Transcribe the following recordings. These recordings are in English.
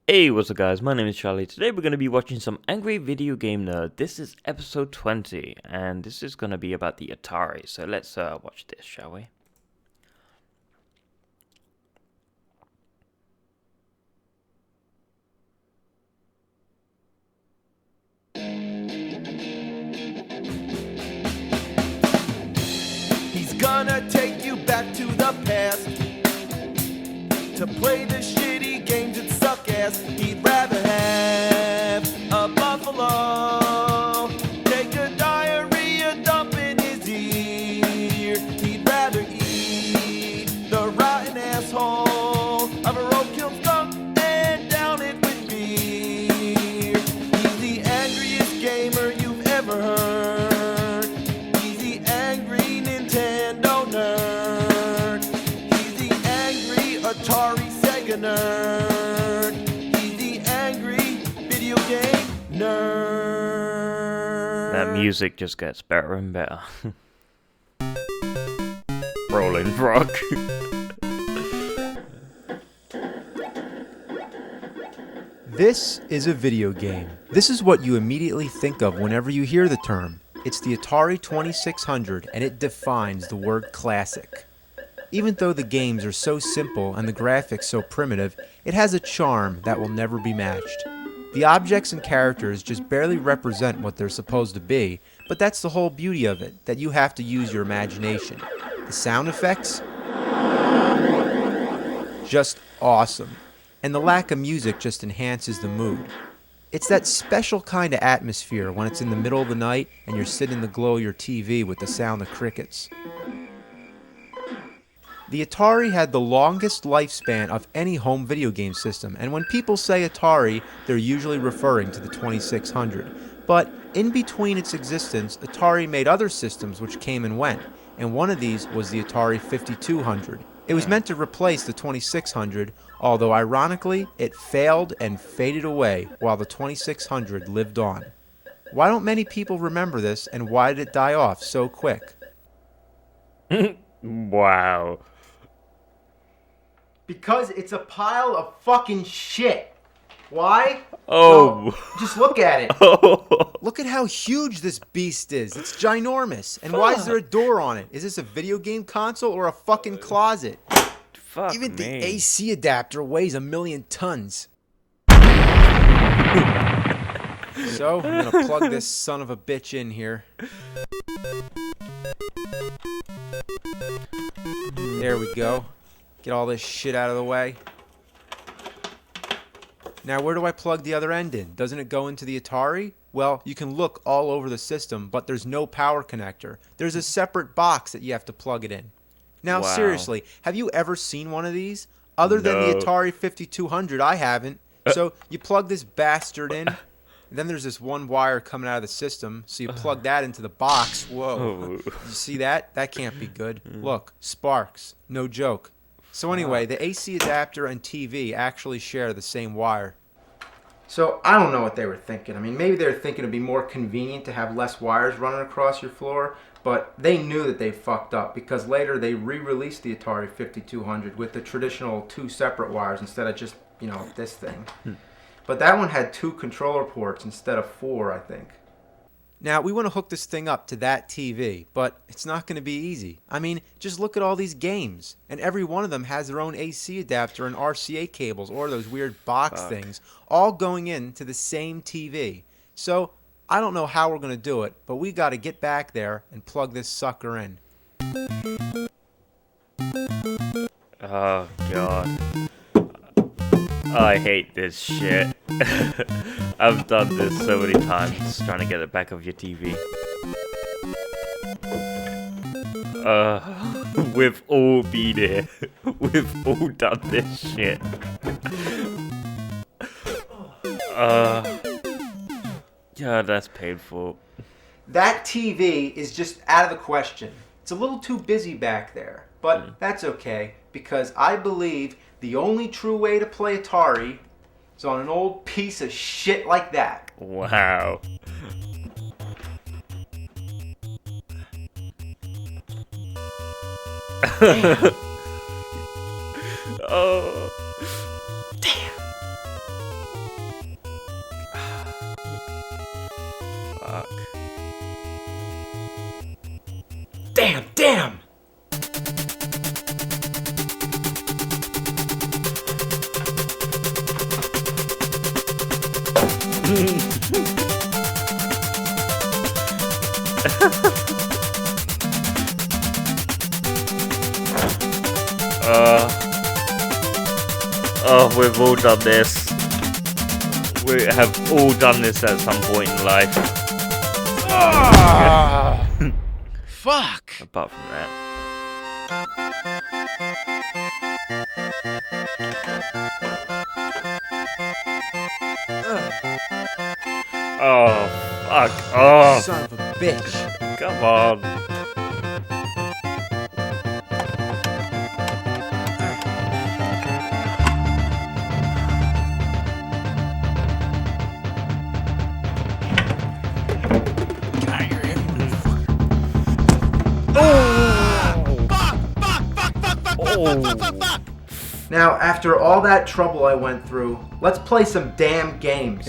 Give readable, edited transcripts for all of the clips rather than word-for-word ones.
Hey, what's up guys, my name is Charlie. Today we're going to be watching some Angry Video Game Nerd. This is episode 20, and this is going to be about the Atari. So let's watch this, shall we? He's gonna take you back to the past to play the shitty games that suck ass. He'd rather have a buffalo take a diarrhea dump in his ear. He'd rather eat the rotten asshole of a roadkill skunk and down it with beer. He's the angriest gamer you've ever heard. He's the angry Nintendo nerd. He's the angry Atari Sega nerd. He's the angry video game nerd. That music just gets better and better. Rolling Rock. This is a video game. This is what you immediately think of whenever you hear the term. It's the Atari 2600, and it defines the word classic. Even though the games are so simple and the graphics so primitive, it has a charm that will never be matched. The objects and characters just barely represent what they're supposed to be, but that's the whole beauty of it, that you have to use your imagination. The sound effects? Just awesome. And the lack of music just enhances the mood. It's that special kind of atmosphere when it's in the middle of the night and you're sitting in the glow of your TV with the sound of crickets. The Atari had the longest lifespan of any home video game system, and when people say Atari, they're usually referring to the 2600. But in between its existence, Atari made other systems which came and went, and one of these was the Atari 5200. It was meant to replace the 2600, although ironically, it failed and faded away while the 2600 lived on. Why don't many people remember this, and why did it die off so quick? Wow. Because it's a pile of fucking shit. Why? Oh. Well, just look at it. Oh. Look at how huge this beast is. It's ginormous. And why is there a door on it? Is this a video game console or a fucking closet? Fuck Even the me. AC adapter weighs 1,000,000 tons. So, I'm gonna plug this son of a bitch in here. There we go. Get all this shit out of the way. Now, where do I plug the other end in? Doesn't it go into the Atari? Well, you can look all over the system, but there's no power connector. There's a separate box that you have to plug it in. Now, Wow. seriously, have you ever seen one of these? Other than the No. Atari 5200, I haven't. So, you plug this bastard in, and then there's this one wire coming out of the system, so you plug that into the box. Whoa. Oh. You see that? That can't be good. Look, sparks. No joke. So anyway, the AC adapter and TV actually share the same wire. So I don't know what they were thinking. I mean, maybe they were thinking it'd be more convenient to have less wires running across your floor, but they knew that they fucked up because later they re-released the Atari 5200 with the traditional 2 separate wires instead of just, this thing. But that one had 2 controller ports instead of 4, I think. Now, we want to hook this thing up to that TV, but it's not going to be easy. I mean, just look at all these games, and every one of them has their own AC adapter and RCA cables, or those weird box things, all going into the same TV. So, I don't know how we're going to do it, but we got to get back there and plug this sucker in. Oh, God. I hate this shit. I've done this so many times, trying to get it back off your TV. We've all been here. We've all done this shit. Yeah, that's painful. That TV is just out of the question. It's a little too busy back there, but that's okay, because I believe the only true way to play Atari is on an old piece of shit like that. Wow. Oh. Oh, we've all done this. We have all done this at some point in life. Fuck! Apart from that. Oh, fuck. Oh, Son of a bitch. come on. Now, after all that trouble I went through, let's play some damn games.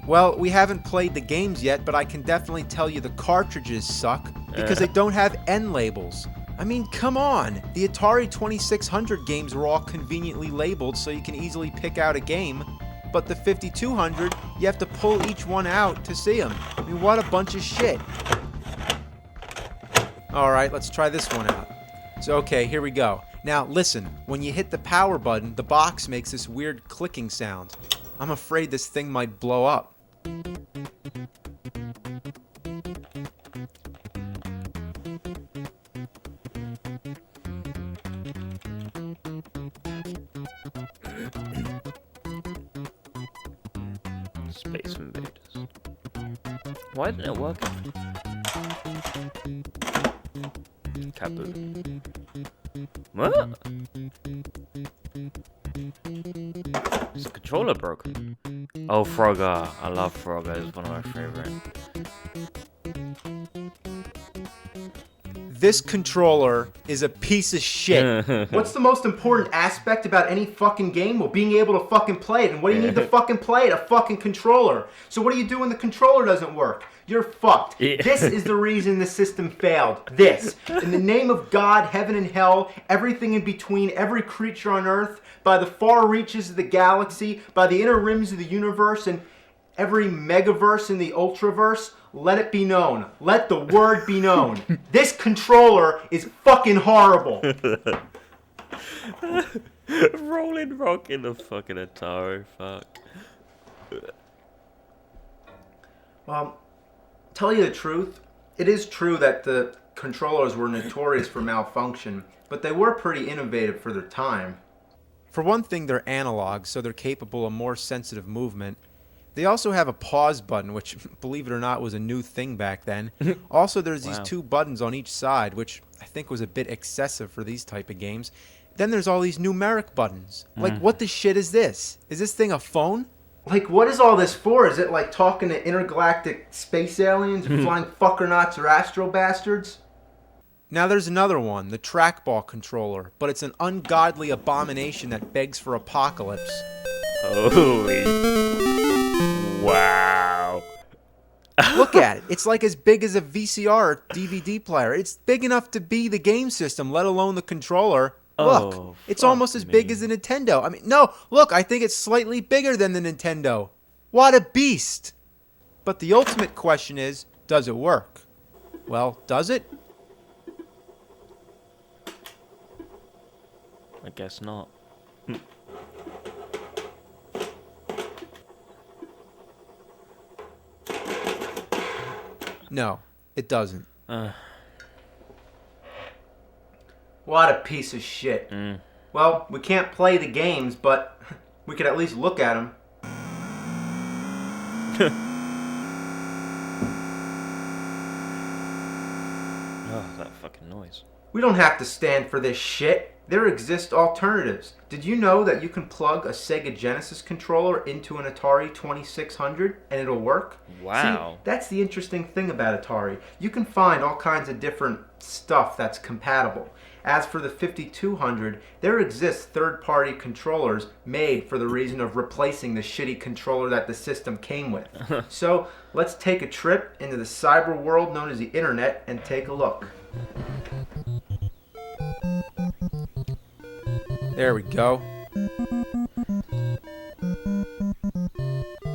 Well, we haven't played the games yet, but I can definitely tell you the cartridges suck because they don't have end labels. I mean, come on. The Atari 2600 games were all conveniently labeled so you can easily pick out a game. But the 5200, you have to pull each one out to see them. I mean, what a bunch of shit. Alright, let's try this one out. So, okay, here we go. Now, listen, when you hit the power button, the box makes this weird clicking sound. I'm afraid this thing might blow up. Space Invaders. Why didn't it work? Kaboom. What? Is the controller broken? Oh, Frogger. I love Frogger. It's one of my favorite. This controller is a piece of shit. What's the most important aspect about any fucking game? Well, being able to fucking play it. And what do you need to fucking play it? A fucking controller. So what do you do when the controller doesn't work? You're fucked. Yeah. This is the reason the system failed. This. In the name of God, heaven and hell, everything in between, every creature on earth, by the far reaches of the galaxy, by the inner rims of the universe, and every megaverse in the ultraverse, let it be known. Let the word be known. This controller is fucking horrible. Rolling Rock in the fucking Atari. Fuck. Well, tell you the truth, it is true that the controllers were notorious for malfunction, but they were pretty innovative for their time. For one thing, they're analog, so they're capable of more sensitive movement. They also have a pause button, which, believe it or not, was a new thing back then. Also, there's these two buttons on each side, which I think was a bit excessive for these type of games. Then there's all these numeric buttons. Like, what the shit is this? Is this thing a phone? Like, what is all this for? Is it like talking to intergalactic space aliens, or flying fuckernauts or astro bastards? Now there's another one, the trackball controller, but it's an ungodly abomination that begs for apocalypse. Holy. Wow. Look at it. It's like as big as a VCR or DVD player. It's big enough to be the game system, let alone the controller. Look, Oh, it's almost as big as the Nintendo. I mean, no, look, I think it's slightly bigger than the Nintendo. What a beast! But the ultimate question is, does it work? Well, does it? I guess not. No, it doesn't. What a piece of shit. Well, we can't play the games, but we could at least look at them. Oh, that fucking noise. We don't have to stand for this shit. There exist alternatives. Did you know that you can plug a Sega Genesis controller into an Atari 2600 and it'll work? Wow. See, that's the interesting thing about Atari. You can find all kinds of different stuff that's compatible. As for the 5200, there exists third-party controllers made for the reason of replacing the shitty controller that the system came with. So, let's take a trip into the cyber world known as the internet and take a look. There we go.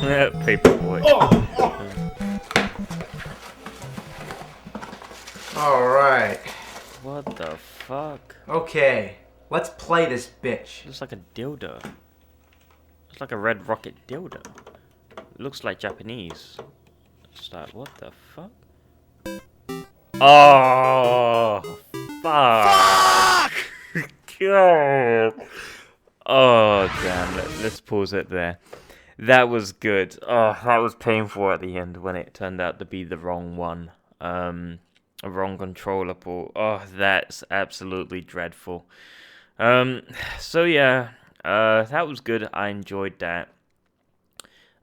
Paperboy. All right. What the fuck? Okay. Let's play this bitch. Looks like a dildo. It's like a red rocket dildo. It looks like Japanese. It's like, what the fuck? Oh, fuck! God. Oh, damn. Let's pause it there. That was good. Oh, that was painful at the end when it turned out to be the wrong one. A wrong controller port. Oh, that's absolutely dreadful. So yeah, that was good. I enjoyed that.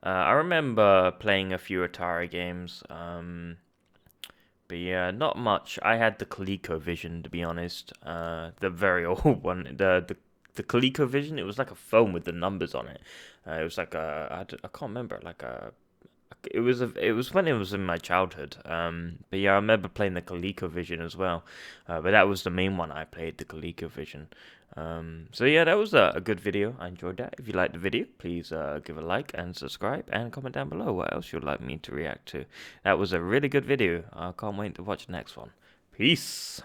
I remember playing a few Atari games. But yeah, not much. I had the ColecoVision, to be honest. The very old one. The ColecoVision. It was like a phone with the numbers on it. It was like I can't remember. Like it was when it was in my childhood. But yeah, I remember playing the ColecoVision as well. But that was the main one I played, the ColecoVision. So yeah, that was a good video. I enjoyed that. If you liked the video, please give a like and subscribe and comment down below what else you'd like me to react to. That was a really good video. I can't wait to watch the next one. Peace.